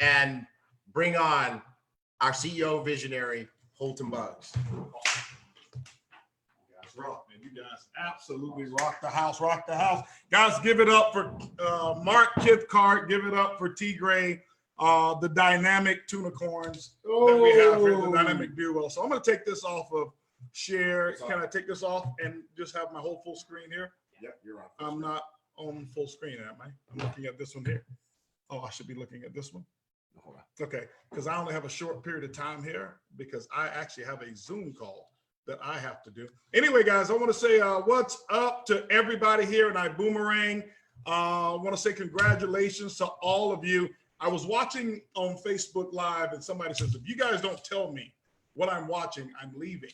and bring on our CEO visionary, Holton Buggs. Rock, man. You guys absolutely rock the house, rock the house. Guys, give it up for Mark Kithcart. Give it up for T. Gray, the dynamic tunicorns that we have here, the dynamic duo. So I'm going to take this off of share. Can I take this off and just have my whole full screen here? Yep, you're on. I'm not on full screen, am I? I'm looking at this one here. Oh, I should be looking at this one. Hold on. Okay, because I only have a short period of time here because I actually have a Zoom call that I have to do. Anyway, guys, I want to say what's up to everybody here in ibuumerang. I want to say congratulations to all of you. I was watching on Facebook Live and somebody says, if you guys don't tell me what I'm watching, I'm leaving.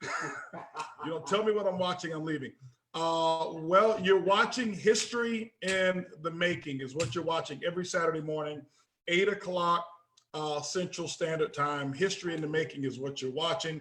You don't tell me what I'm watching, I'm leaving. Well, you're watching History in the Making is what you're watching every Saturday morning, 8 o'clock Central Standard Time. History in the Making is what you're watching.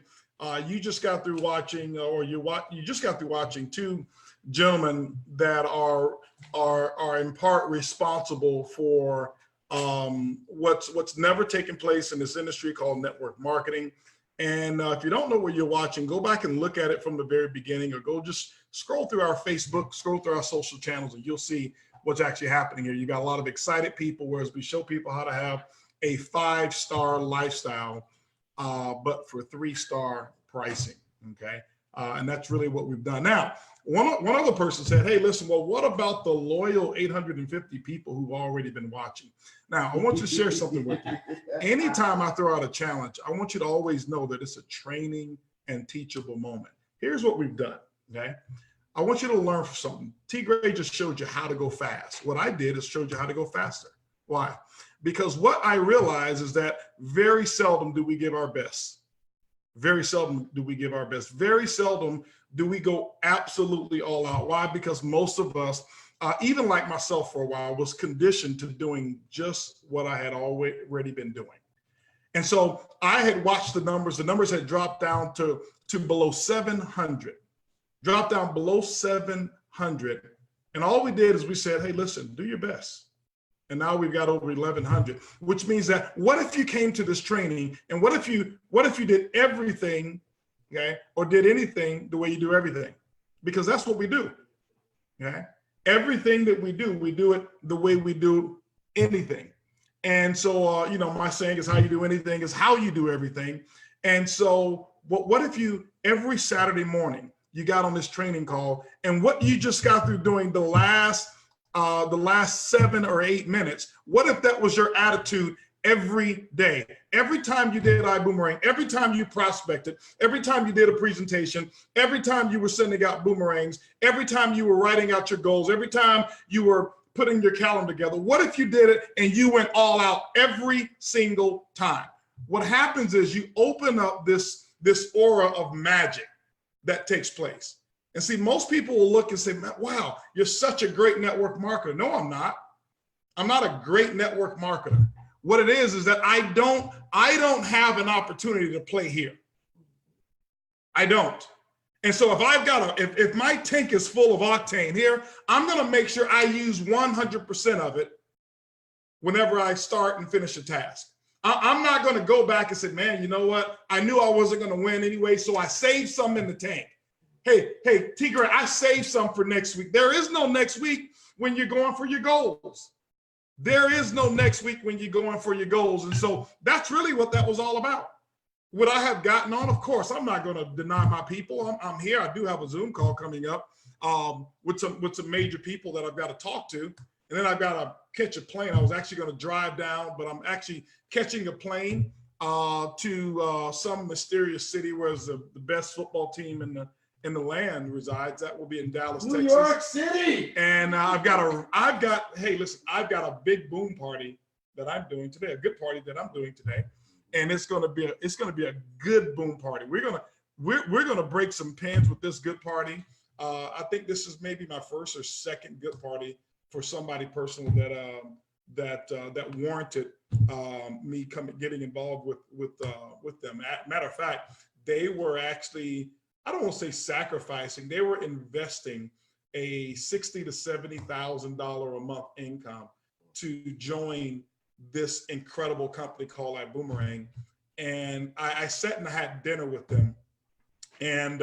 You just got through watching, or you just got through watching two gentlemen that are in part responsible for what's never taken place in this industry called network marketing. And if you don't know what you're watching, go back and look at it from the very beginning, or go just scroll through our Facebook, scroll through our social channels, and you'll see what's actually happening here. You got a lot of excited people, whereas we show people how to have a 5-star lifestyle, but for 3-star pricing, okay? And that's really what we've done. Now, one other person said, hey, listen, well, what about the loyal 850 people who've already been watching? Now, I want you to share something with you. Anytime I throw out a challenge, I want you to always know that it's a training and teachable moment. Here's what we've done, okay? I want you to learn something. T. Gray just showed you how to go fast. What I did is showed you how to go faster. Why? Because what I realize is that very seldom do we give our best. Very seldom do we give our best. Very seldom do we go absolutely all out. Why? Because most of us, even like myself for a while, was conditioned to doing just what I had already been doing. And so I had watched the numbers. The numbers had dropped down to below 700, dropped down below 700. And all we did is we said, hey, listen, do your best. And now we've got over 1,100, which means that what if you came to this training and what if you did everything, okay, or did anything the way you do everything? Because that's what we do, okay? Everything that we do it the way we do anything. And so, you know, my saying is how you do anything is how you do everything. And so what if you, every Saturday morning, you got on this training call and what you just got through doing the last 7 or 8 minutes, what if that was your attitude every day? Every time you did ibuumerang, every time you prospected, every time you did a presentation, every time you were sending out boomerangs, every time you were writing out your goals, every time you were putting your calendar together, what if you did it and you went all out every single time? What happens is you open up this aura of magic that takes place. And see, most people will look and say, wow, you're such a great network marketer. No, I'm not. I'm not a great network marketer. What it is that I don't have an opportunity to play here. I don't. And so if my tank is full of octane here, I'm gonna make sure I use 100% of it whenever I start and finish a task. I'm not gonna go back and say, man, you know what? I knew I wasn't gonna win anyway, so I saved some in the tank. Hey, T. Gray, I saved some for next week. There is no next week when you're going for your goals. There is no next week when you're going for your goals. And so that's really what that was all about. Would I have gotten on? Of course, I'm not going to deny my people. I'm here. I do have a Zoom call coming up with some major people that I've got to talk to. And then I've got to catch a plane. I was actually going to drive down, but I'm actually catching a plane to some mysterious city where the best football team in the land resides. That will be in Dallas, Texas. New York City. And hey, listen, I've got a big boom party that I'm doing today, a good party that I'm doing today. And it's gonna be a good boom party. We're gonna break some pins with this good party. I think this is maybe my first or second good party for somebody personal that warranted me getting involved with them. Matter of fact, they were actually, I don't want to say sacrificing, they were investing a $60,000 to $70,000 a month income to join this incredible company called ibuumerang. And I sat and I had dinner with them, and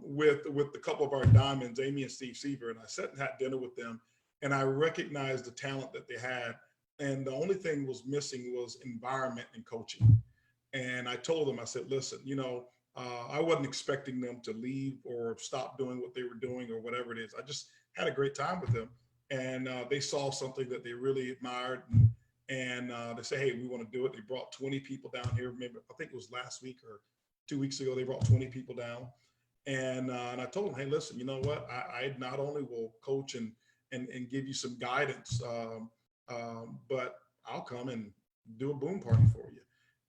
with a couple of our diamonds, Amy and Steve Seaver, and I sat and had dinner with them, and I recognized the talent that they had. And the only thing was missing was environment and coaching. And I told them, I said, listen, you know, I wasn't expecting them to leave or stop doing what they were doing or whatever it is. I just had a great time with them. And they saw something that they really admired. And they say, hey, we want to do it. They brought 20 people down here. Maybe, I think it was last week or 2 weeks ago, they brought 20 people down. And I told them, hey, listen, you know what? I not only will coach and give you some guidance, but I'll come and do a boom party for you.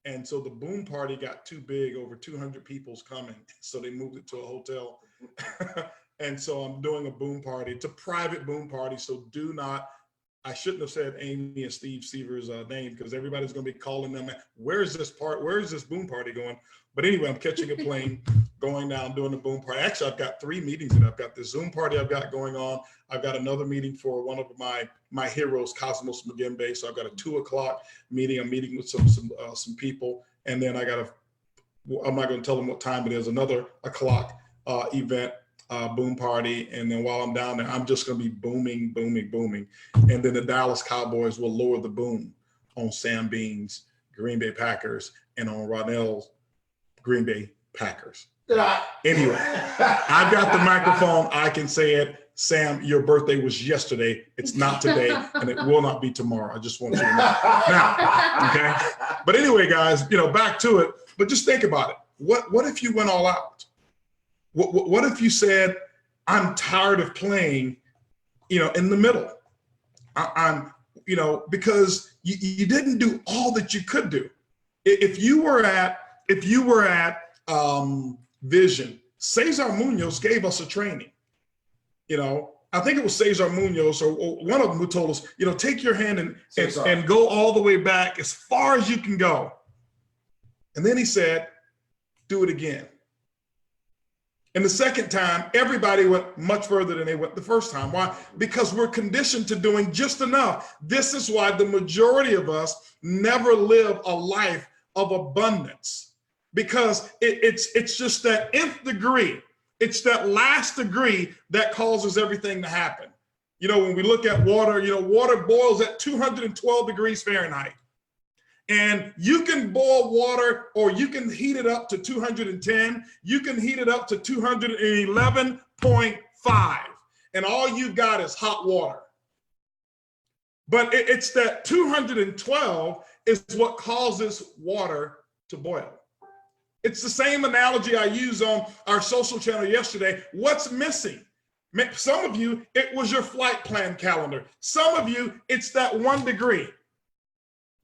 And so the boom party got too big, over 200 people's coming. So they moved it to a hotel. And so I'm doing a boom party. It's a private boom party. So do not, I shouldn't have said Amy and Steve Seaver's name, because everybody's going to be calling them, where's this boom party going? But anyway, I'm catching a plane, going down, doing the boom party. Actually, I've got 3 meetings, and I've got the Zoom party I've got going on. I've got another meeting for one of my heroes, Cosmos Mugembe. So I've got a 2 o'clock meeting. I'm meeting with some people, and then I'm not going to tell them what time it is, another o'clock event. Boom party. And then while I'm down there, I'm just going to be booming, booming, booming. And then the Dallas Cowboys will lower the boom on Sam Bean's Green Bay Packers and on Ronell's Green Bay Packers. Anyway, I've got the microphone. I can say it. Sam, your birthday was yesterday. It's not today, and it will not be tomorrow. I just want you to know. Now, okay? But anyway, guys, you know, back to it. But just think about it. What if you went all out? What if you said, I'm tired of playing, you know, in the middle? I'm, you know, because you didn't do all that you could do. If you were at Vision, Cesar Munoz gave us a training. You know, I think it was Cesar Munoz or one of them who told us, you know, take your hand and go all the way back as far as you can go. And then he said, do it again. And the second time, everybody went much further than they went the first time. Why? Because we're conditioned to doing just enough. This is why the majority of us never live a life of abundance, because it's just that nth degree. It's that last degree that causes everything to happen. You know, when we look at water, you know, water boils at 212 degrees Fahrenheit. And you can boil water, or you can heat it up to 210. You can heat it up to 211.5. And all you've got is hot water. But it's that 212 is what causes water to boil. It's the same analogy I used on our social channel yesterday. What's missing? Some of you, it was your flight plan calendar. Some of you, it's that 1 degree.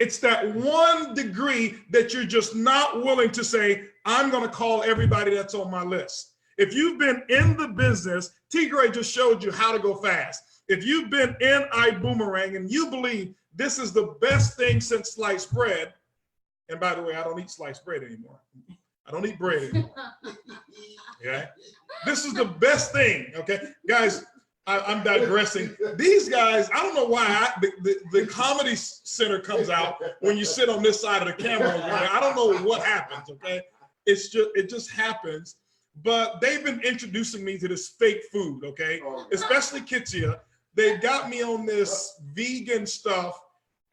It's that 1 degree that you're just not willing to say, I'm going to call everybody that's on my list. If you've been in the business, T. Gray just showed you how to go fast. If you've been in ibuumerang and you believe this is the best thing since sliced bread, and by the way, I don't eat sliced bread anymore. I don't eat bread anymore. Okay? This is the best thing, okay? Guys, I'm digressing. These guys, I don't know why the comedy center comes out when you sit on this side of the camera. I don't know what happens, okay? It just happens. But they've been introducing me to this fake food, okay? Especially Kitsia. They got me on this vegan stuff,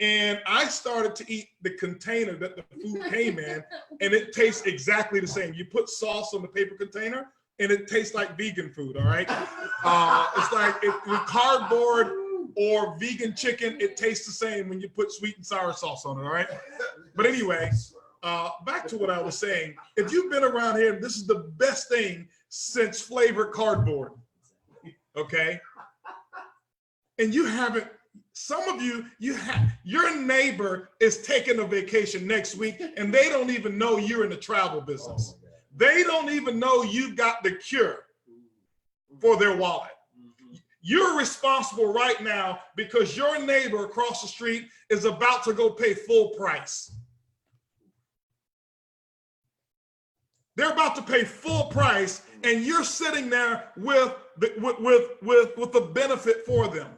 and I started to eat the container that the food came in, and it tastes exactly the same. You put sauce on the paper container, and it tastes like vegan food, all right? It's like with cardboard or vegan chicken, it tastes the same when you put sweet and sour sauce on it, all right? But anyway, back to what I was saying. If you've been around here, this is the best thing since flavored cardboard, okay? And you haven't, some of you, your neighbor is taking a vacation next week and they don't even know you're in the travel business. They don't even know you got the cure for their wallet. You're responsible right now because your neighbor across the street is about to go pay full price. They're about to pay full price, and you're sitting there with the benefit for them.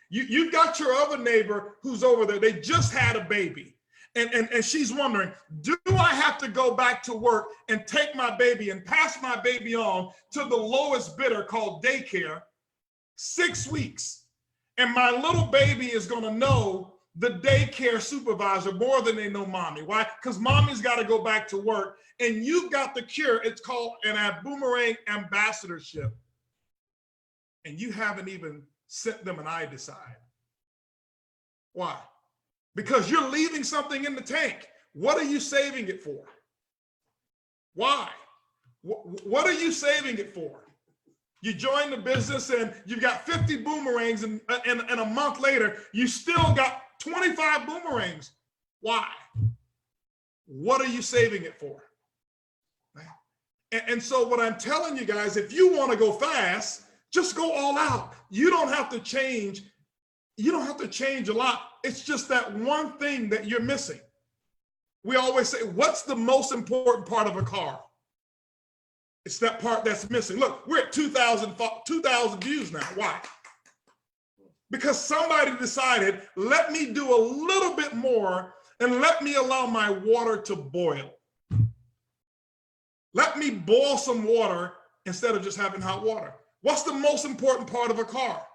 You've got your other neighbor who's over there. They just had a baby. And she's wondering, do I have to go back to work and take my baby and pass my baby on to the lowest bidder called daycare 6 weeks? And my little baby is going to know the daycare supervisor more than they know mommy. Why? Because mommy's got to go back to work. And you've got the cure. It's called an ibuumerang ambassadorship. And you haven't even sent them an I decide. Why? Because you're leaving something in the tank. What are you saving it for? Why? What are you saving it for? You join the business and you've got 50 boomerangs, and a month later, you still got 25 boomerangs. Why? What are you saving it for? And so what I'm telling you guys, if you want to go fast, just go all out. You don't have to change. You don't have to change a lot. It's just that one thing that you're missing. We always say, what's the most important part of a car? It's that part that's missing. Look, we're at 2,000 views now. Why? Because somebody decided, let me do a little bit more and let me allow my water to boil. Let me boil some water instead of just having hot water. What's the most important part of a car?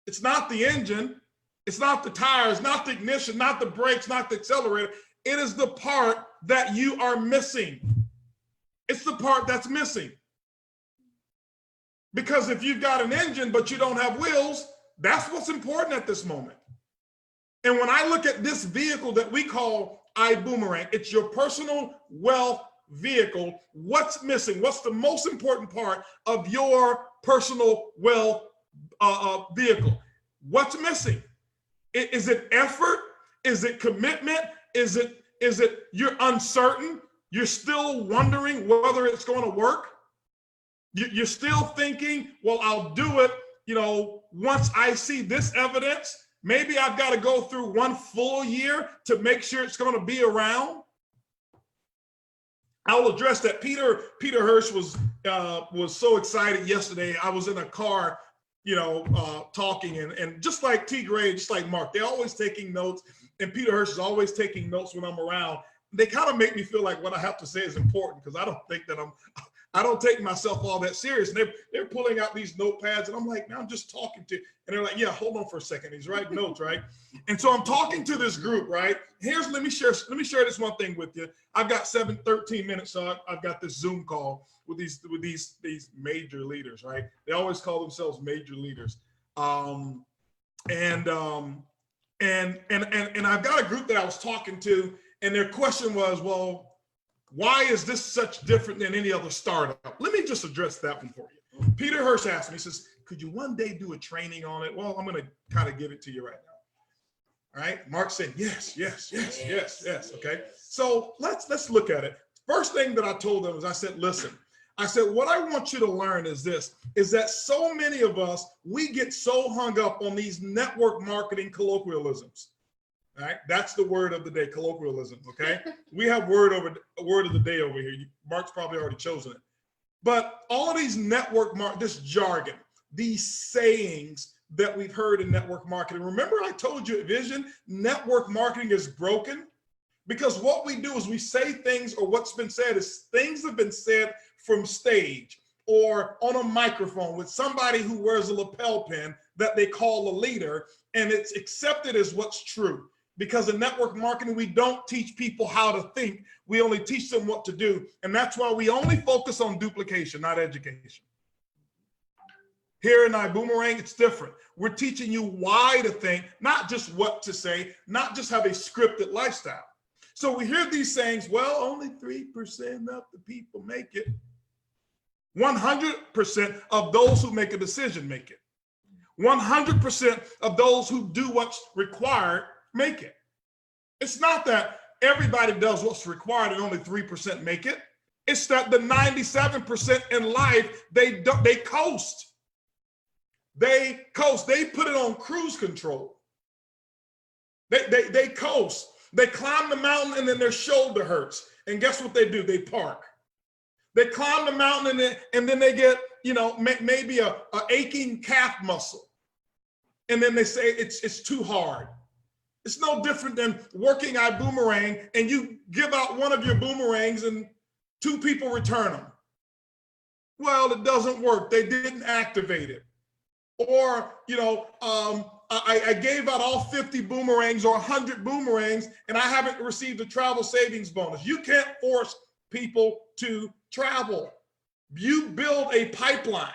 It's not the engine. It's not the tires, not the ignition, not the brakes, not the accelerator. It is the part that you are missing. It's the part that's missing. Because if you've got an engine, but you don't have wheels, that's what's important at this moment. And when I look at this vehicle that we call ibuumerang, it's your personal wealth vehicle. What's missing? What's the most important part of your personal wealth vehicle? What's missing? Is it effort? Is it commitment? Is it you're uncertain? You're still wondering whether it's going to work? You're still thinking, well, I'll do it, once I see this evidence. Maybe I've got to go through one full year to make sure it's going to be around. I'll address that. Peter Hirsch was so excited yesterday. I was in a car, talking, and just like T. Gray, just like Mark, they're always taking notes, and Peter Hirsch is always taking notes when I'm around. They kind of make me feel like what I have to say is important, because I don't take myself all that serious. And they're pulling out these notepads, and I'm like, man, I'm just talking to, and they're like, yeah, hold on for a second. He's writing notes, right? And so I'm talking to this group, right? Let me share this one thing with you. I've got 13 minutes, so I've got this Zoom call with these major leaders, right? They always call themselves major leaders. And I've got a group that I was talking to, and their question was, well, why is this such different than any other startup? Let me just address that one for you. Peter Hirsch asked me, he says, could you one day do a training on it? Well, I'm going to kind of give it to you right now. All right. Mark said, yes. Okay. So let's look at it. First thing that I told them was, I said, listen, what I want you to learn is this, is that so many of us, we get so hung up on these network marketing colloquialisms. All right, that's the word of the day, colloquialism, okay? We have word of the day over here. Mark's probably already chosen it. But all of these this jargon, these sayings that we've heard in network marketing. Remember I told you at Vision, network marketing is broken? Because what we do is we say things, or what's been said is things have been said from stage or on a microphone with somebody who wears a lapel pin that they call a leader, and it's accepted as what's true. Because in network marketing, we don't teach people how to think. We only teach them what to do. And that's why we only focus on duplication, not education. Here in ibuumerang, it's different. We're teaching you why to think, not just what to say, not just have a scripted lifestyle. So we hear these sayings, well, only 3% of the people make it. 100% of those who make a decision make it. 100% of those who do what's required make it. It's not that everybody does what's required and only 3% make it. It's that the 97% in life, they coast. They coast. They put it on cruise control. They coast. They climb the mountain and then their shoulder hurts. And guess what they do? They park. They climb the mountain and then they get, maybe a aching calf muscle. and then they say it's too hard. It's no different than working ibuumerang and you give out one of your boomerangs and 2 people return them. Well, it doesn't work. They didn't activate it. Or, I gave out all 50 boomerangs or 100 boomerangs and I haven't received a travel savings bonus. You can't force people to travel. You build a pipeline.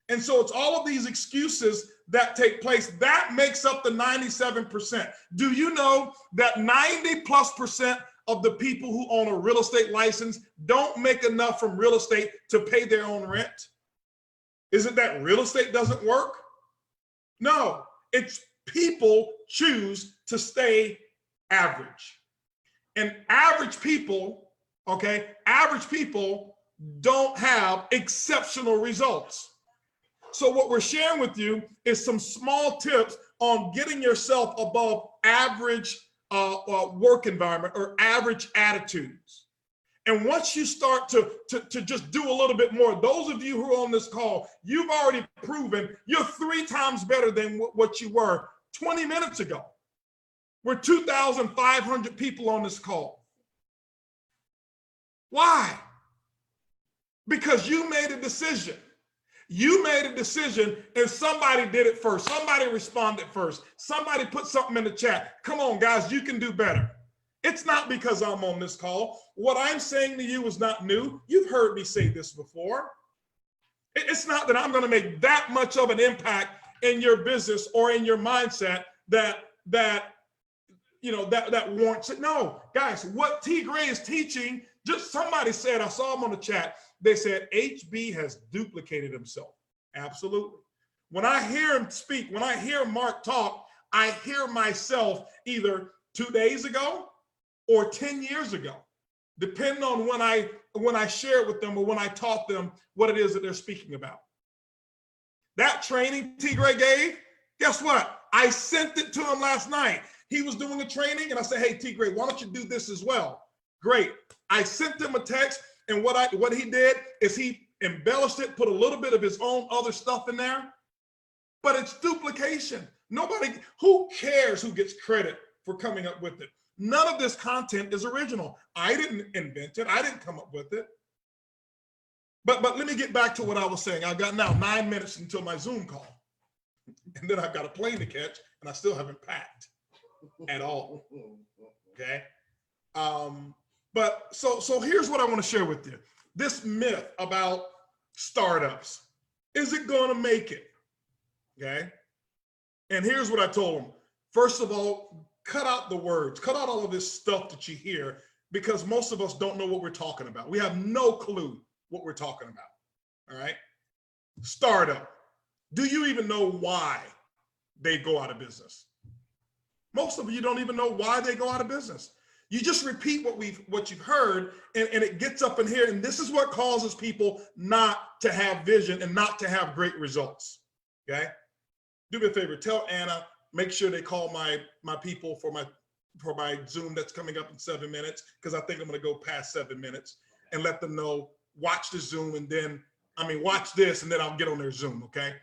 And so it's all of these excuses that take place. That makes up the 97%. Do you know that 90+% of the people who own a real estate license don't make enough from real estate to pay their own rent? Is it that real estate doesn't work? No, it's people choose to stay average. And average people, average people don't have exceptional results. So what we're sharing with you is some small tips on getting yourself above average work environment or average attitudes. And once you start to just do a little bit more, those of you who are on this call, you've already proven you're 3 times better than what you were 20 minutes ago. We're 2,500 people on this call. Why? Because you made a decision. You made a decision and somebody did it first. Somebody responded first. Somebody put something in the chat. Come on, guys, you can do better. It's not because I'm on this call. What I'm saying to you is not new. You've heard me say this before. It's not that I'm going to make that much of an impact in your business or in your mindset that warrants it. No, guys, what T. Gray is teaching, just somebody said, I saw him on the chat, they said HB has duplicated himself. Absolutely. When I hear him speak, when I hear Mark talk, I hear myself either 2 days ago or 10 years ago, depending on when I share with them or when I taught them what it is that they're speaking about. That training T. Gray gave, guess what? I sent it to him last night. He was doing a training and I said, hey, T. Gray, why don't you do this as well? Great. I sent him a text and what he did is he embellished it, put a little bit of his own other stuff in there, but it's duplication. Who cares who gets credit for coming up with it? None of this content is original. I didn't invent it. I didn't come up with it. But let me get back to what I was saying. I've got now 9 minutes until my Zoom call. And then I've got a plane to catch and I still haven't packed at all. Okay. But so here's what I want to share with you. This myth about startups. Is it going to make it? Okay. And here's what I told them. First of all, cut out the words, cut out all of this stuff that you hear, because most of us don't know what we're talking about. We have no clue what we're talking about. All right. Startup. Do you even know why they go out of business? Most of you don't even know why they go out of business. You just repeat what you've heard, and it gets up in here, and this is what causes people not to have vision and not to have great results. Okay? Do me a favor, tell Anna, make sure they call my people for my Zoom that's coming up in 7 minutes, because I think I'm gonna go past 7 minutes, and let them know, watch the Zoom, and then, watch this, and then I'll get on their Zoom, okay?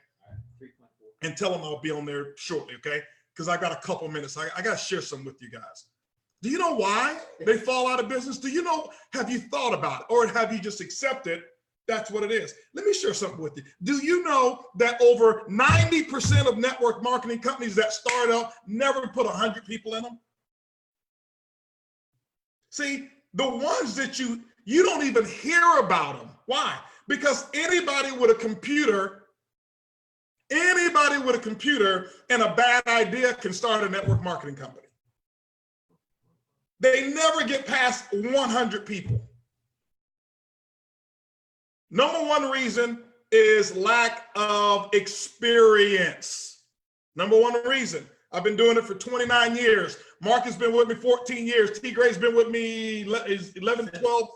And tell them I'll be on there shortly, okay? Because I got a couple minutes. I got to share some with you guys. Do you know why they fall out of business? Do you know, have you thought about it? Or have you just accepted that's what it is? Let me share something with you. Do you know that over 90% of network marketing companies that start up never put 100 people in them? See, the ones that you don't even hear about them. Why? Because anybody with a computer and a bad idea can start a network marketing company. They never get past 100 people. Number one reason is lack of experience. Number one reason. I've been doing it for 29 years. Mark has been with me 14 years. T. Gray's been with me 11, 12,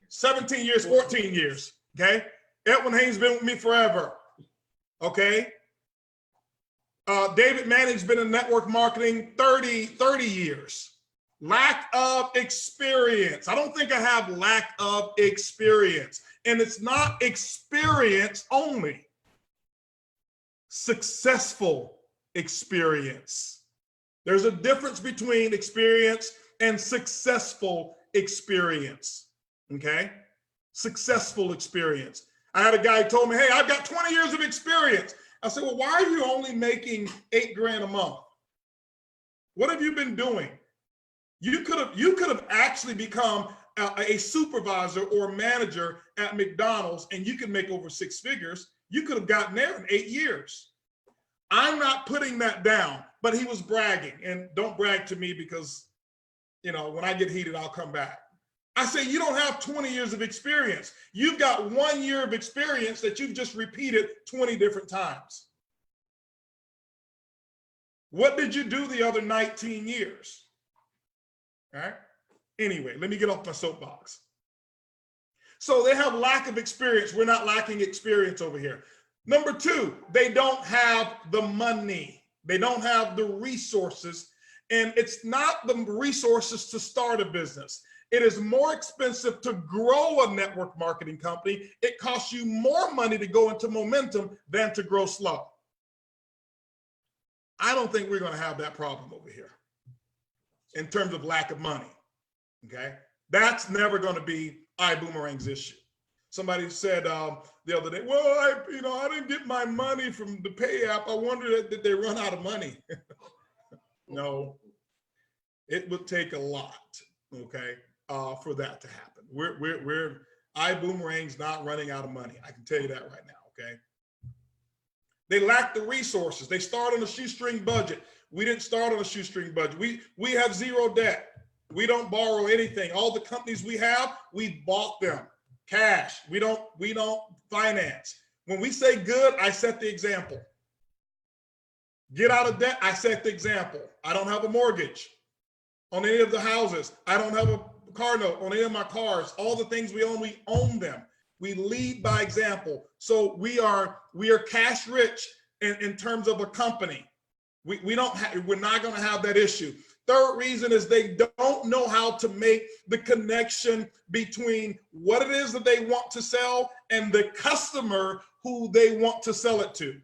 17 years, 14 years. Okay. Edwin Haynes been with me forever. Okay. David Manning's been in network marketing 30 years. Lack of experience. I don't think I have lack of experience. And it's not experience only. Successful experience. There's a difference between experience and successful experience, okay? Successful experience. I had a guy who told me, hey, I've got 20 years of experience. I said, well, why are you only making $8 grand a month? What have you been doing? You could have actually become a supervisor or manager at McDonald's and you could make over 6 figures. You could have gotten there in 8 years. I'm not putting that down, but he was bragging, and don't brag to me because, you know, when I get heated, I'll come back. I say, you don't have 20 years of experience. You've got 1 year of experience that you've just repeated 20 different times. What did you do the other 19 years? All right. Anyway, let me get off my soapbox. So they have lack of experience. We're not lacking experience over here. Number 2, they don't have the money. They don't have the resources. And it's not the resources to start a business. It is more expensive to grow a network marketing company. It costs you more money to go into momentum than to grow slow. I don't think we're going to have that problem over here in terms of lack of money. Okay. That's never going to be ibuumerang's issue. Somebody said the other day, well, I didn't get my money from the pay app. I wondered, did they run out of money? No, it would take a lot, okay, for that to happen. We're ibuumerang's not running out of money. I can tell you that right now, okay? They lack the resources. They start on a shoestring budget. We didn't start on a shoestring budget. We have zero debt. We don't borrow anything. All the companies we have, we bought them. Cash. We don't finance. When we say good, I set the example. Get out of debt, I set the example. I don't have a mortgage on any of the houses. I don't have a car note on any of my cars. All the things we own them. We lead by example. So we are cash rich in terms of a company. We're not going to have that issue. Third reason is they don't know how to make the connection between what it is that they want to sell and the customer who they want to sell it to.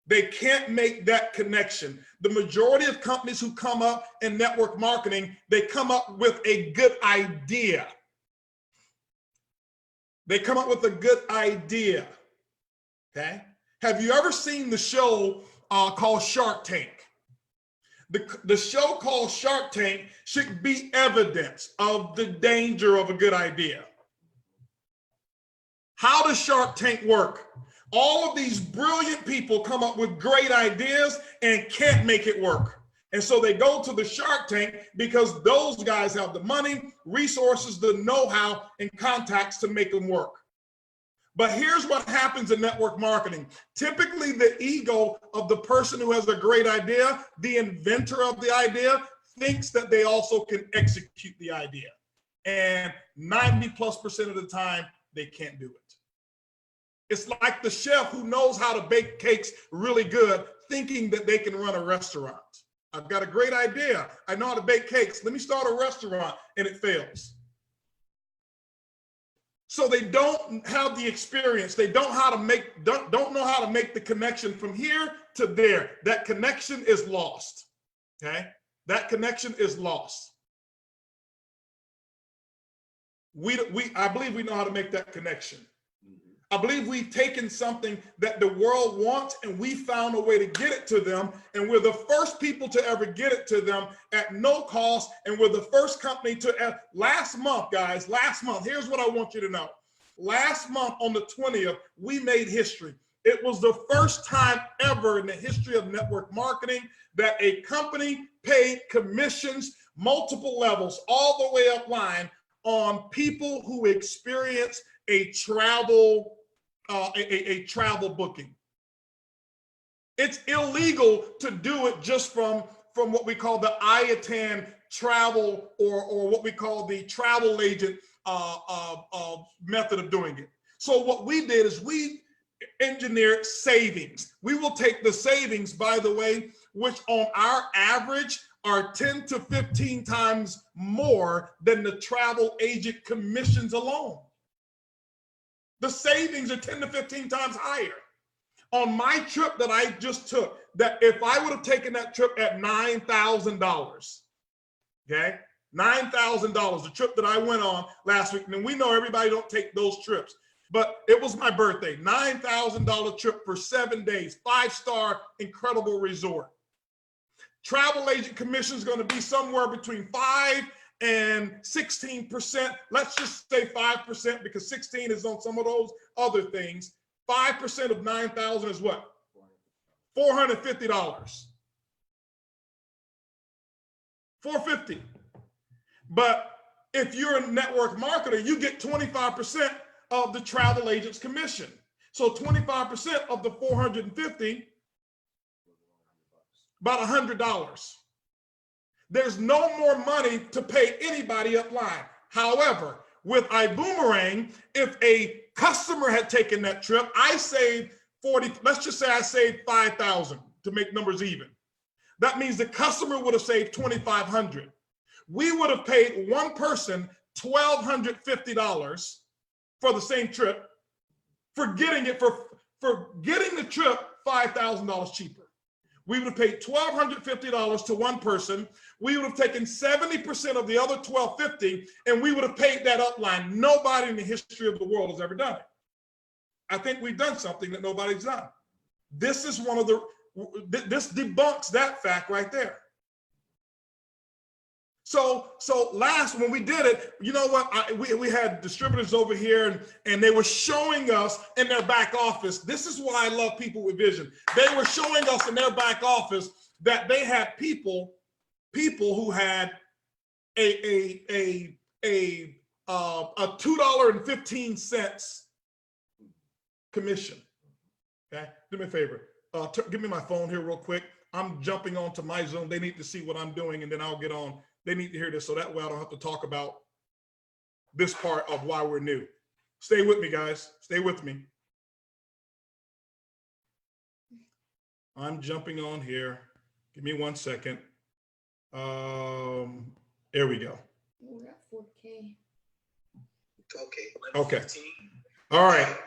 They can't make that connection. The majority of companies who come up in network marketing, they come up with a good idea. They come up with a good idea, okay? Have you ever seen the show called Shark Tank? The show called Shark Tank should be evidence of the danger of a good idea. How does Shark Tank work? All of these brilliant people come up with great ideas and can't make it work. And so they go to the Shark Tank because those guys have the money, resources, the know-how, and contacts to make them work. But here's what happens in network marketing. Typically, the ego of the person who has a great idea, the inventor of the idea, thinks that they also can execute the idea. And 90+% of the time, they can't do it. It's like the chef who knows how to bake cakes really good, thinking that they can run a restaurant. I've got a great idea. I know how to bake cakes. Let me start a restaurant, and it fails. So they don't have the experience. They don't know how to make the connection from here to there. That connection is lost. Okay? That connection is lost. I believe we know how to make that connection. I believe we've taken something that the world wants and we found a way to get it to them. And we're the first people to ever get it to them at no cost. And we're the first company to, last month, guys, here's what I want you to know. Last month on the 20th, we made history. It was the first time ever in the history of network marketing that a company paid commissions, multiple levels, all the way up line on people who experience a travel booking. It's illegal to do it just from what we call the IATAN travel or what we call the travel agent method of doing it. So what we did is we engineered savings. We will take the savings, by the way, which on our average are 10 to 15 times more than the travel agent commissions alone. The savings are 10 to 15 times higher. On my trip that I just took, that if I would have taken that trip at $9,000, okay, $9,000, the trip that I went on last week, and we know everybody don't take those trips, but it was my birthday, $9,000 trip for 7 days, 5-star incredible resort. Travel agent commission is going to be somewhere between 5 and 16%. Let's just say 5% because 16 is on some of those other things. 5% of 9,000 is what? $450. $450. But if you're a network marketer, you get 25% of the travel agent's commission. So 25% of the 450, about $100. There's no more money to pay anybody upline. However, with ibuumerang, if a customer had taken that trip, I saved 40, let's just say I saved 5,000 to make numbers even. That means the customer would have saved 2,500. We would have paid one person $1,250 for the same trip, for getting the trip $5,000 cheaper. We would have paid $1,250 to one person. We would have taken 70% of the other $1,250, and we would have paid that upline. Nobody in the history of the world has ever done it. I think we've done something that nobody's done. This is one of the, this debunks that fact right there. So last, when we did it, you know what, we had distributors over here and they were showing us in their back office. This is why I love people with vision. They were showing us in their back office that they had people who had a $2.15 commission. Okay, do me a favor. Give me my phone here real quick. I'm jumping onto my Zoom. They need to see what I'm doing and then I'll get on. They need to hear this so that way I don't have to talk about this part of why we're new. Stay with me, guys. Stay with me. I'm jumping on here. Give me 1 second. There we go. We're at 4K. Okay. All right.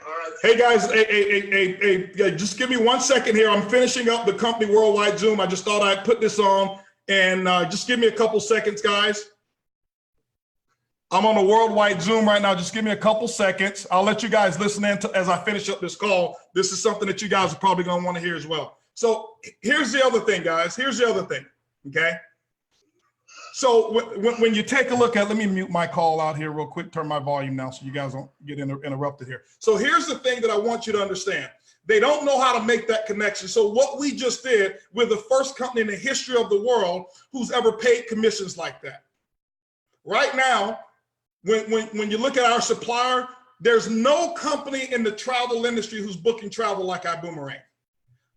Hey guys, hey, just give me 1 second here. I'm finishing up the company worldwide Zoom. I just thought I'd put this on. And just give me a couple seconds, guys. I'm on a worldwide Zoom right now. Just give me a couple seconds. I'll let you guys listen in as I finish up this call. This is something that you guys are probably going to want to hear as well. So here's the other thing, guys. Here's the other thing, okay? So when you take a look at, let me mute my call out here real quick, turn my volume now so you guys don't get interrupted here. So here's the thing that I want you to understand. They don't know how to make that connection. So what we just did, we're the first company in the history of the world who's ever paid commissions like that. Right now, when you look at our supplier, there's no company in the travel industry who's booking travel like ibuumerang.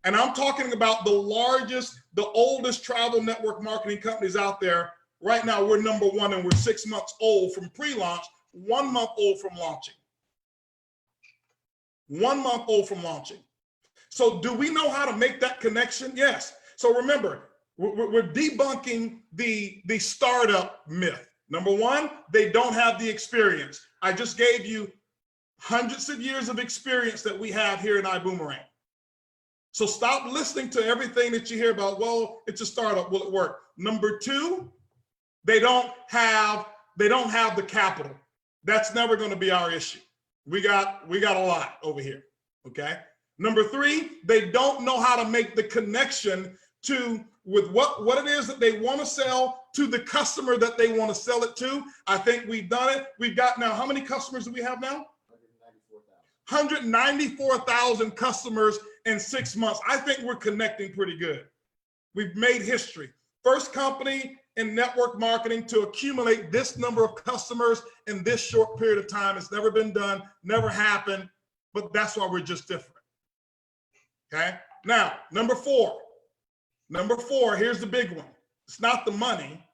And I'm talking about the largest, the oldest travel network marketing companies out there. Right now, we're number one and we're 6 months old from pre-launch, 1 month old from launching. 1 month old from launching. So do we know how to make that connection? Yes. So remember, we're debunking the startup myth. Number one, they don't have the experience. I just gave you hundreds of years of experience that we have here in ibuumerang. So stop listening to everything that you hear about, well, it's a startup, will it work? Number two, they don't have the capital. That's never going to be our issue. We got a lot over here, okay? Number three, they don't know how to make the connection with what it is that they want to sell to the customer that they want to sell it to. I think we've done it. We've got now, how many customers do we have now? 194,000 customers in 6 months. I think we're connecting pretty good. We've made history. First company in network marketing to accumulate this number of customers in this short period of time. It's never been done, never happened, but that's why we're just different. Okay? Now, number four, here's the big one. It's not the money.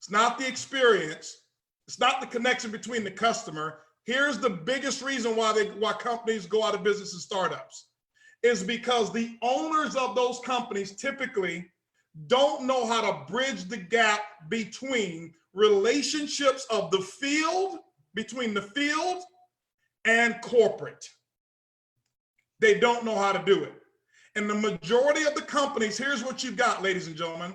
It's not the experience. It's not the connection between the customer. Here's the biggest reason why companies go out of business and startups is because the owners of those companies typically don't know how to bridge the gap between relationships of the field, between the field and corporate. They don't know how to do it. And the majority of the companies, here's what you've got, ladies and gentlemen.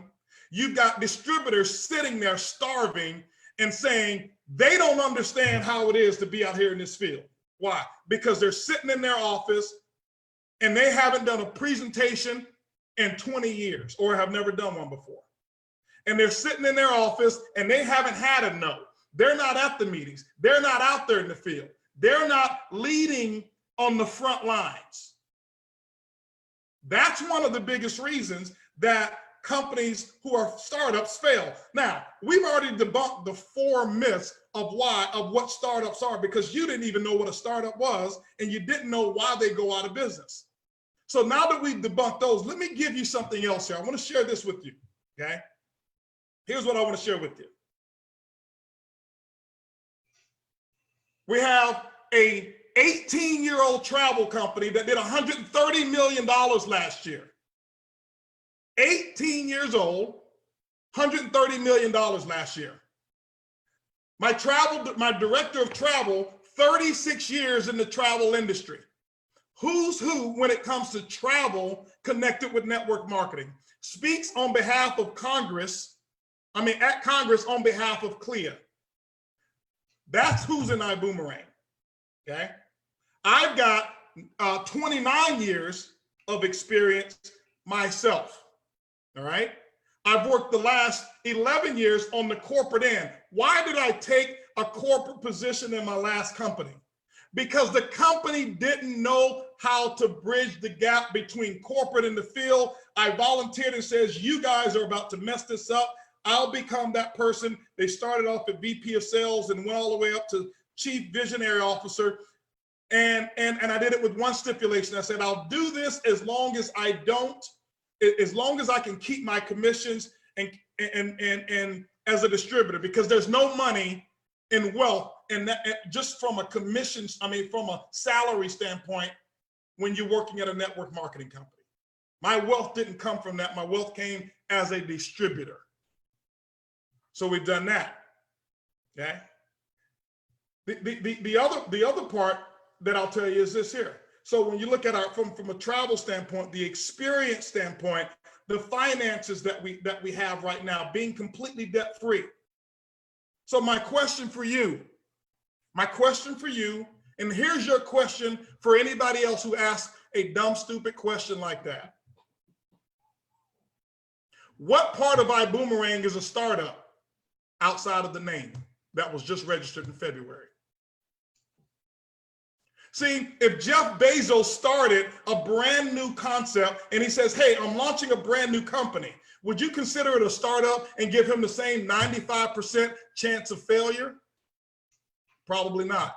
You've got distributors sitting there starving and saying they don't understand how it is to be out here in this field. Why? Because they're sitting in their office and they haven't done a presentation in 20 years or have never done one before. And they're sitting in their office and they haven't had a no. They're not at the meetings. They're not out there in the field. They're not leading on the front lines. That's one of the biggest reasons that companies who are startups fail. Now, we've already debunked the 4 myths of what startups are, because you didn't even know what a startup was and you didn't know why they go out of business. So now that we've debunked those, let me give you something else here. I want to share this with you, okay? Here's what I want to share with you. We have a 18-year-old travel company that did $130 million last year. 18 years old, $130 million last year. My director of travel, 36 years in the travel industry. Who's who when it comes to travel connected with network marketing. Speaks on behalf of Congress, at Congress on behalf of CLIA. That's who's in ibuumerang, okay? I've got 29 years of experience myself, all right? I've worked the last 11 years on the corporate end. Why did I take a corporate position in my last company? Because the company didn't know how to bridge the gap between corporate and the field. I volunteered and says, you guys are about to mess this up. I'll become that person. They started off at VP of sales and went all the way up to chief visionary officer. And I did it with one stipulation. I said, I'll do this as long as I can keep my commissions and as a distributor, because there's no money in wealth, and that just from a from a salary standpoint, when you're working at a network marketing company. My wealth didn't come from that. My wealth came as a distributor. So we've done that, okay? The other part that I'll tell you is this here. So when you look at from a travel standpoint, the experience standpoint, the finances that we have right now, being completely debt free. So my question for you, and here's your question for anybody else who asks a dumb, stupid question like that. What part of ibuumerang is a startup outside of the name that was just registered in February? See, if Jeff Bezos started a brand new concept and he says, hey, I'm launching a brand new company, would you consider it a startup and give him the same 95% chance of failure? Probably not.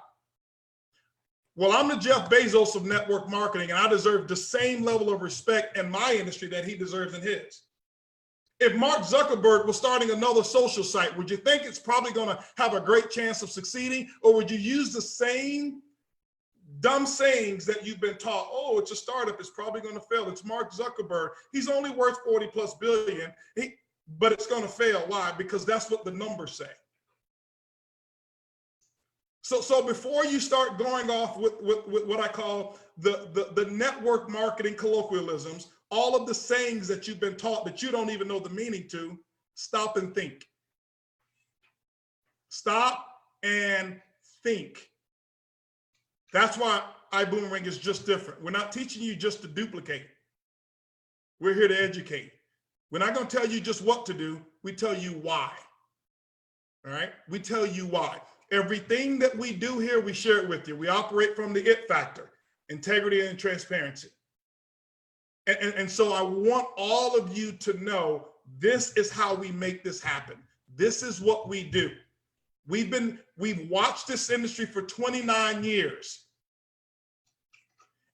Well, I'm the Jeff Bezos of network marketing, and I deserve the same level of respect in my industry that he deserves in his. If Mark Zuckerberg was starting another social site, would you think it's probably going to have a great chance of succeeding? Or would you use the same dumb sayings that you've been taught? Oh, it's a startup, it's probably going to fail. It's Mark Zuckerberg. He's only worth 40+ billion, but it's going to fail. Why? Because that's what the numbers say. So before you start going off with what I call the network marketing colloquialisms, all of the sayings that you've been taught that you don't even know the meaning to, stop and think. Stop and think. That's why ibuumerang is just different. We're not teaching you just to duplicate. We're here to educate. We're not going to tell you just what to do. We tell you why. All right? We tell you why. Everything that we do here, we share it with you. We operate from the IT factor, integrity and transparency. And so I want all of you to know this is how we make this happen. This is what we do. We've watched this industry for 29 years.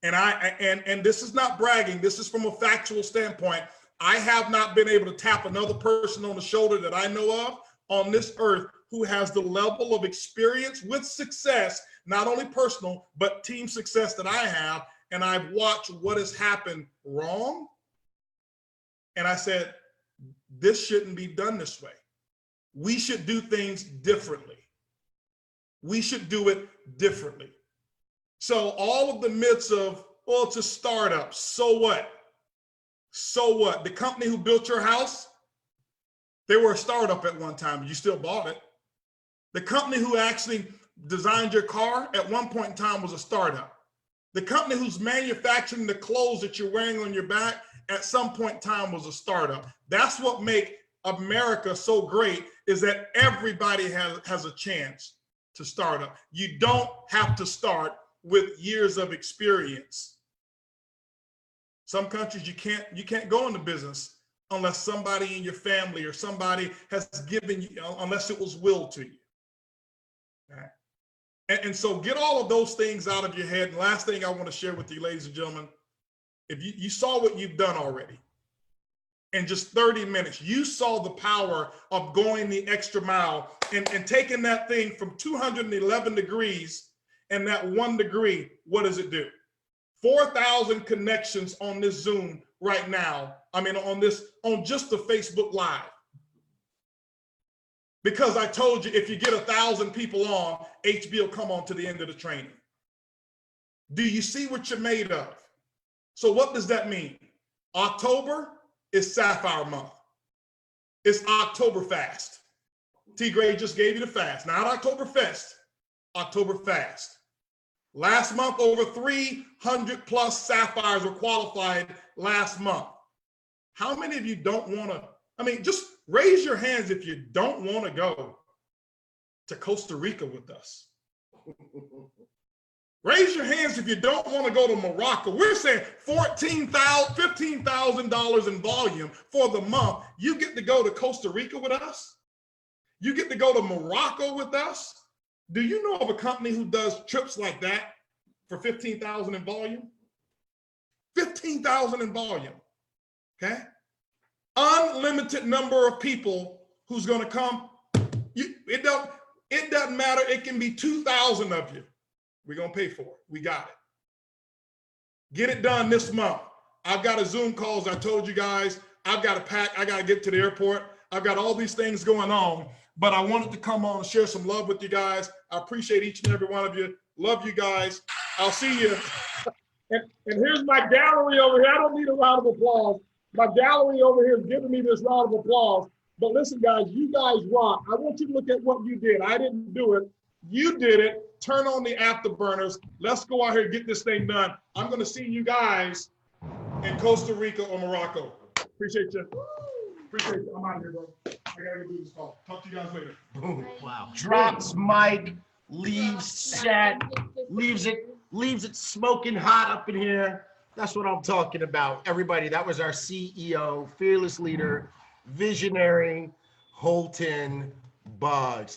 And this is not bragging. This is from a factual standpoint. I have not been able to tap another person on the shoulder that I know of on this earth who has the level of experience with success, not only personal, but team success that I have. And I've watched what has happened wrong. And I said, this shouldn't be done this way. We should do things differently. We should do it differently. So all of the myths of, well, it's a startup, so what? So what? The company who built your house, they were a startup at one time. You still bought it. The company who actually designed your car at one point in time was a startup. The company who's manufacturing the clothes that you're wearing on your back at some point in time was a startup. That's what makes America so great, is that everybody has a chance to start up. You don't have to start with years of experience. Some countries you can't go into business unless somebody in your family or somebody has given you, unless it was willed to you. Okay. And so get all of those things out of your head. And last thing I want to share with you, ladies and gentlemen, if you saw what you've done already in just 30 minutes, you saw the power of going the extra mile and taking that thing from 211 degrees and that 1 degree. What does it do? 4,000 connections on this Zoom right now. I mean, on just the Facebook Live. Because I told you, if you get 1,000 people on, HB will come on to the end of the training. Do you see what you're made of? So what does that mean? October is Sapphire Month. It's October Fast. T. Gray just gave you the fast, not October Fest, October Fast. Last month, over 300 plus sapphires were qualified last month. How many of you don't want to, just raise your hands if you don't want to go to Costa Rica with us. Raise your hands if you don't want to go to Morocco. We're saying $15,000 in volume for the month. You get to go to Costa Rica with us? You get to go to Morocco with us? Do you know of a company who does trips like that for $15,000 in volume? $15,000 in volume, okay? Unlimited number of people who's gonna come. It doesn't matter, it can be 2,000 of you. We're gonna pay for it, we got it. Get it done this month. I've got a Zoom call, as I told you guys. I've got to pack, I gotta get to the airport. I've got all these things going on, but I wanted to come on and share some love with you guys. I appreciate each and every one of you. Love you guys. I'll see you. And here's my gallery over here. I don't need a round of applause. My gallery over here is giving me this round of applause. But listen, guys, you guys rock. I want you to look at what you did. I didn't do it. You did it. Turn on the afterburners. Let's go out here and get this thing done. I'm going to see you guys in Costa Rica or Morocco. Appreciate you. Appreciate you. I'm out of here, bro. I got to do this call. Talk to you guys later. Boom. Wow. Drops mic, leaves set, leaves it smoking hot up in here. That's what I'm talking about. Everybody, that was our CEO, fearless leader, visionary, Holton Buggs.